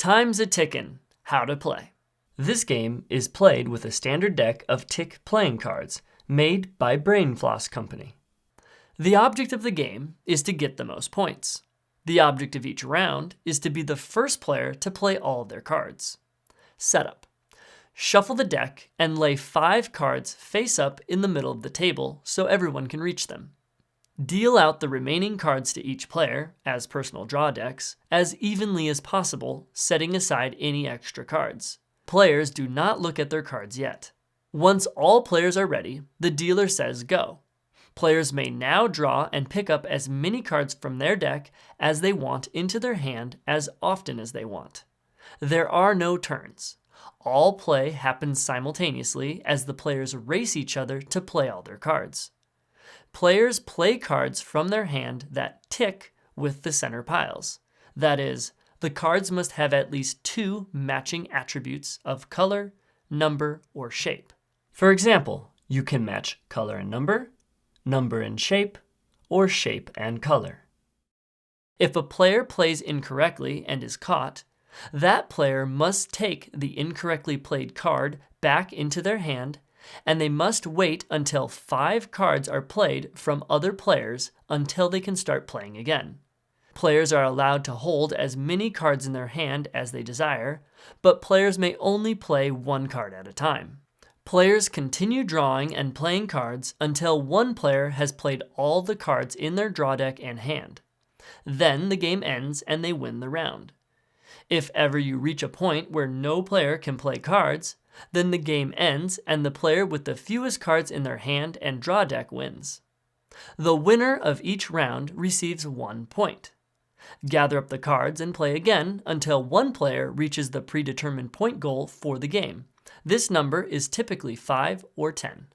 Time's a-tickin'. How to play. This game is played with a standard deck of TIC Playing Cards made by Brainfloss Company. The object of the game is to get the most points. The object of each round is to be the first player to play all of their cards. Setup. Shuffle the deck and lay 5 cards face up in the middle of the table so everyone can reach them. Deal out the remaining cards to each player, as personal draw decks, as evenly as possible, setting aside any extra cards. Players do not look at their cards yet. Once all players are ready, the dealer says go. Players may now draw and pick up as many cards from their deck as they want into their hand as often as they want. There are no turns. All play happens simultaneously as the players race each other to play all their cards. Players play cards from their hand that tick with the center piles. That is, the cards must have at least 2 matching attributes of color, number, or shape. For example, you can match color and number and shape, or shape and color. If a player plays incorrectly and is caught, that player must take the incorrectly played card back into their hand, and they must wait until 5 cards are played from other players until they can start playing again. Players are allowed to hold as many cards in their hand as they desire, but players may only play 1 card at a time. Players continue drawing and playing cards until one player has played all the cards in their draw deck and hand. Then the game ends and they win the round. If ever you reach a point where no player can play cards, then the game ends and the player with the fewest cards in their hand and draw deck wins. The winner of each round receives 1 point. Gather up the cards and play again until one player reaches the predetermined point goal for the game. This number is typically 5 or 10.